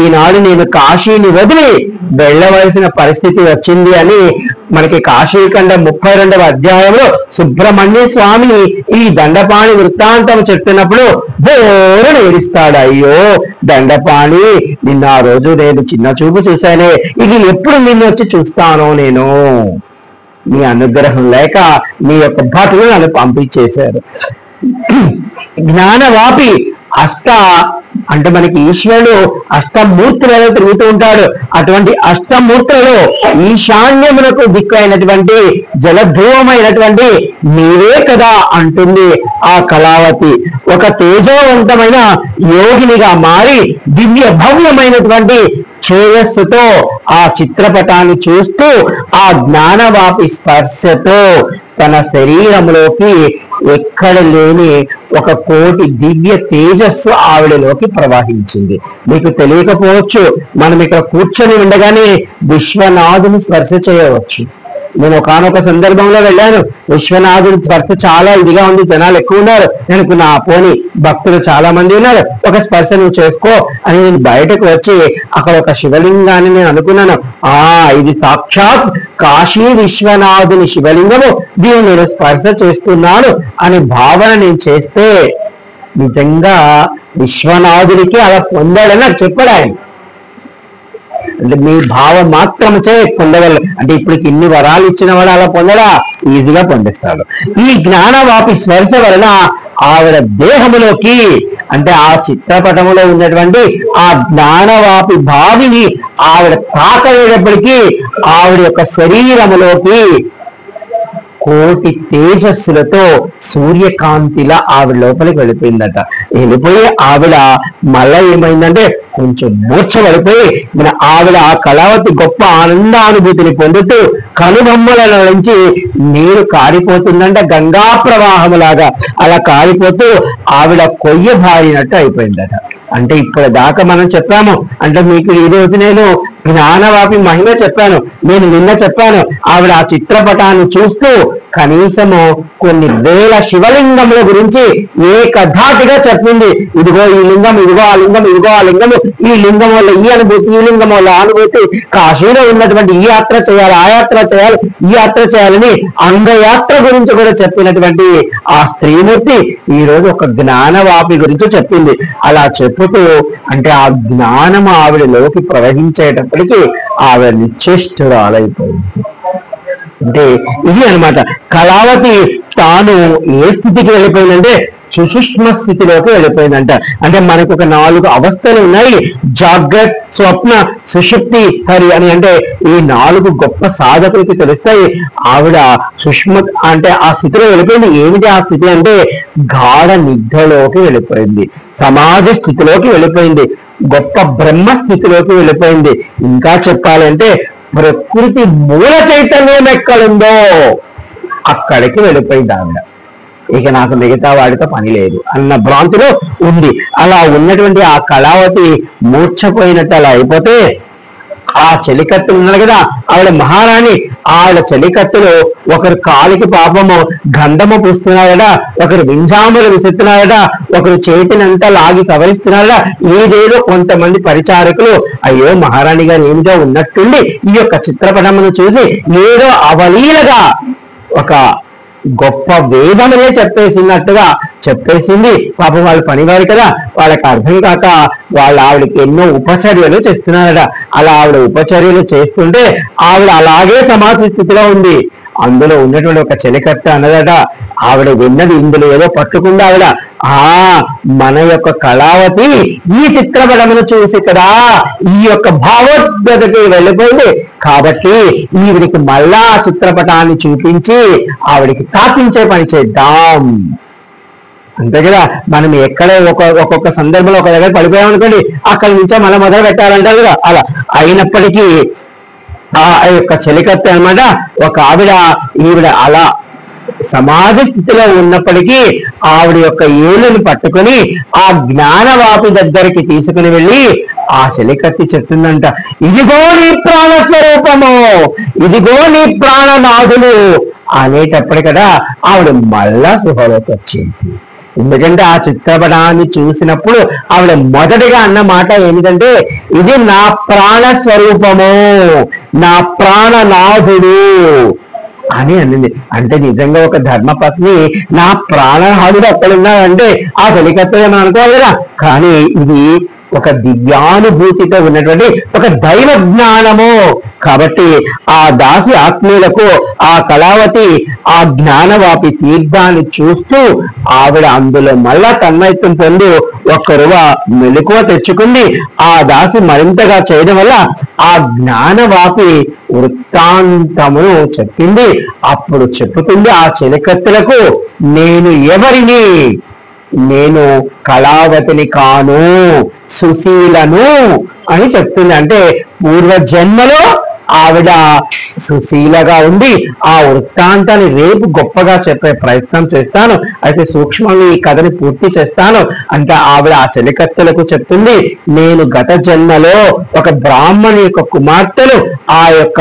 ఈనాడు నేను కాశీని వదిలి వెళ్ళవలసిన పరిస్థితి వచ్చింది అని మనకి కాశీఖండ 32వ అధ్యాయంలో సుబ్రహ్మణ్య స్వామి ఈ దండపాణి వృత్తాంతం చెప్తున్నప్పుడు బోరున ఏడుస్తాడు. అయ్యో దండపాణి, నిన్న ఆ రోజు నేను చిన్న చూపు చూశానే, ఇది ఎప్పుడు నిన్ను వచ్చి చూస్తానో, నేను నీ అనుగ్రహం లేక నీ యొక్క భటులు నన్ను పంపించేశారు. జ్ఞానవాపి అంటే మనకి ఈశ్వరుడు అష్టమూర్తులలో తిరుగుతూ ఉంటాడు. అటువంటి అష్టమూర్తులలో ఈశాన్యమునకు దిక్కు అయినటువంటి జలధ్రువమైనటువంటి నీవే కదా అంటుంది ఆ కళావతి. ఒక తేజోవంతమైన యోగినిగా మారి దివ్య భవ్యమైనటువంటి ఛేయస్సుతో ఆ చిత్రపటాన్ని చూస్తూ ఆ జ్ఞానవాపి స్పర్శతో తన శరీరంలోకి ఎక్కడ లేని 1 కోటి దివ్య తేజస్సు ఆవిడలోకి ప్రవహించింది. మీకు తెలియకపోవచ్చు, మనం ఇక్కడ కూర్చొని ఉండగానే విశ్వనాథుని స్పర్శ చేయవచ్చు. నేను ఒకానొక సందర్భంలో వెళ్ళాను, విశ్వనాథుడి స్పర్శ చాలా ఇదిగా ఉంది, జనాలు ఎక్కువ ఉన్నారు. నేను నా పోని భక్తులు చాలా మంది ఉన్నారు, ఒక స్పర్శ నువ్వు చేసుకో అని నేను బయటకు వచ్చి అక్కడ ఒక శివలింగాన్ని నేను అనుకున్నాను. ఇది సాక్షాత్ కాశీ విశ్వనాథుని శివలింగము, దీన్ని నేను స్పర్శ చేస్తున్నాను అని భావన నేను చేస్తే నిజంగా విశ్వనాథుడికి అలా పొందాడని నాకు చెప్పాడు ఆయన. అంటే మీ భావం మాత్రమే పొందగలరు. అంటే ఇప్పటికి ఇన్ని వరాలు ఇచ్చిన వాడు అలా పొందడా? ఈజీగా పొందిస్తాడు. ఈ జ్ఞానవాపి స్పర్శ వలన ఆవిడ దేహములోకి, అంటే ఆ చిత్రపటములో ఉన్నటువంటి ఆ జ్ఞానవాపి భావిని ఆవిడ తాకలేటప్పటికీ ఆవిడ యొక్క శరీరములోకి కోటి తేజస్సులతో సూర్యకాంతిలా ఆవిడ లోపలికి వెళ్ళిపోయిందట. వెళ్ళిపోయి ఆవిడ మళ్ళా ఏమైందంటే కొంచెం మూర్ఛ పడిపోయి ఆవిడ ఆ కళావతి గొప్ప ఆనందానుభూతిని పొందుతూ కనుబొమ్మల నుంచి నీరు కారిపోతుందంటే గంగా ప్రవాహములాగా అలా కారిపోతూ ఆవిడ కొయ్య బారినట్టు అయిపోయిందట. అంటే ఇప్పటిదాకా మనం చెప్పాము. అంటే మీకు ఈ రోజు నేను జ్ఞానవాపి మహిమ చెప్పాను, నేను నిన్న చెప్పాను. ఆవిడ ఆ చిత్రపటాన్ని చూస్తూ కనీసము కొన్ని వేల శివలింగముల గురించి ఏకధాటిగా చెప్పింది. ఇదిగో ఈ లింగం, ఇదిగో ఆ లింగం, ఇదిగో ఆ లింగము, ఈ లింగం వల్ల ఈ అనుభూతి, ఈ లింగం వల్ల అనుభూతి, కాశీలో ఉన్నటువంటి ఈ యాత్ర చేయాలి, ఆ యాత్ర చేయాలి, ఈ యాత్ర చేయాలని అంగయాత్ర గురించి కూడా చెప్పినటువంటి ఆ స్త్రీమూర్తి ఈ రోజు ఒక జ్ఞానవాపి గురించి చెప్పింది. అలా చెప్పుతూ అంటే ఆ జ్ఞానము ఆవిడలోకి ప్రవహించేటప్పటికీ ఆవిడ నిశ్చేష్టురాలైపోయింది. అంటే ఇది అన్నమాట. కళావతి తాను ఏ స్థితికి వెళ్ళిపోయిందంటే సుషుష్మ స్థితిలోకి వెళ్ళిపోయిందంట. అంటే మనకు ఒక 4 అవస్థలు ఉన్నాయి, జాగ్రత్త, స్వప్న, సుషుప్తి, హరి అని. అంటే ఈ 4 గొప్ప సాధకులకి తెలుస్తాయి. ఆవిడ సుష్మ అంటే ఆ స్థితిలో వెళ్ళిపోయింది. ఏమిటి ఆ స్థితి అంటే గాఢ నిద్రలోకి వెళ్ళిపోయింది, సమాధి స్థితిలోకి వెళ్ళిపోయింది, గొప్ప బ్రహ్మ స్థితిలోకి వెళ్ళిపోయింది. ఇంకా చెప్పాలంటే ప్రకృతి మూల చైతన్యం ఎక్కడుందో అక్కడికి వెళ్ళిపోయింది ఆవిడ. ఇక నాకు మిగతా వాడితో పని లేదు అన్న భ్రాంతిలో ఉంది. అలా ఉన్నటువంటి ఆ కళావతి మూర్ఛపోయినట్టు అలా అయిపోతే ఆ చెలికత్తులు ఉన్నారు కదా, ఆవిడ మహారాణి. ఆవిడ చెలికత్తులు ఒకరు కాలికి పాపము గంధము పూస్తున్నారట, ఒకరు వింజాములు విసుస్తున్నారట, ఒకరు చేతినంతా లాగి సవరిస్తున్నారట. ఏదేదో కొంతమంది పరిచారకులు అయ్యో మహారాణి గారు ఏమిటో ఉన్నట్టుండి ఈ యొక్క చిత్రపటమును చూసి ఏదో అవలీలగా ఒక గొప్ప వేదమనే చెప్పేసినట్టుగా చెప్పేసింది. పాపం వాళ్ళు పనివారు కదా, వాళ్ళకి అర్థం కాక వాళ్ళు ఆవిడకి ఎన్నో ఉపచర్యలు చేస్తున్నారట. అలా ఆవిడ ఉపచర్యలు చేస్తుంటే ఆవిడ అలాగే సమాధి స్థితిలో ఉంది. అందులో ఉన్నటువంటి ఒక చెలికత్త అన్నదట, ఆవిడ విన్నది ఇందులో ఏదో పట్టుకుంది ఆవిడ. మన యొక్క కళావతి ఈ చిత్రపటమును చూసి కదా ఈ యొక్క భావోద్గతకి వెళ్ళిపోయింది కాబట్టి ఈవిడికి మళ్ళా ఆ చిత్రపటాన్ని చూపించి ఆవిడికి తాపించే పని చేద్దాం. అంతే కదా, మనం ఎక్కడ ఒక్కొక్క సందర్భంలో ఒక దగ్గర పడిపోయామనుకోండి, అక్కడి నుంచే మనం మొదలు పెట్టాలంటారు కదా. అలా అయినప్పటికీ ఆ యొక్క చెలికత్త అన్నమాట ఒక ఈవిడ అలా సమాధి స్థితిలో ఉన్నప్పటికీ ఆవిడ యొక్క ఏళ్ళను పట్టుకొని ఆ జ్ఞానవాపి దగ్గరికి తీసుకుని వెళ్ళి ఆ చెలికత్తి చెప్తుందంట, ఇదిగో నీ ప్రాణ స్వరూపము, ఇదిగో నీ ప్రాణనాథులు అనేటప్పటి కదా ఆవిడ మళ్ళా సుఖలోకి వచ్చింది. ఎందుకంటే ఆ చిత్రపటాన్ని చూసినప్పుడు ఆవిడ మొదటిగా అన్న మాట ఏమిటంటే, ఇది నా ప్రాణ స్వరూపము, నా ప్రాణనాథుడు అని అనింది. అంటే నిజంగా ఒక ధర్మపత్ని నా ప్రాణనాథుడు ఎక్కడున్నాడంటే ఆ కలికత్వం అని అనుకోవాలి కదా. కానీ ఇది ఒక దివ్యానుభూతితో ఉన్నటువంటి ఒక దైవ జ్ఞానము. కాబట్టి ఆ దాసి ఆత్మీయులకు ఆ కళావతి ఆ జ్ఞానవాపి తీర్థాన్ని చూస్తూ ఆవిడ అందులో మళ్ళా తన్మయత్వం పొంది ఒక్కరువ మెలకువ తెచ్చుకుంది. ఆ దాసి మరింతగా చేయడం వల్ల ఆ జ్ఞానవాపి వృత్తాంతమును చెప్పింది. అప్పుడు చెప్పుతుంది ఆ చెలికత్తులకు, నేను ఎవరిని, నేను కళావతిని కాను, సుశీలను అని చెప్తుంది. అంటే పూర్వజన్మలో ఆవిడ సుశీలగా ఉంది. ఆ వృత్తాంతాన్ని రేపు గొప్పగా చెప్పే ప్రయత్నం చేస్తాను. అయితే సూక్ష్మంగా ఈ కథని పూర్తి చేస్తాను. అంటే ఆవిడ ఆ చెలికత్తెలకు చెప్తుంది, నేను గత జన్మలో ఒక బ్రాహ్మణి యొక్క కుమార్తెలు ఆ యొక్క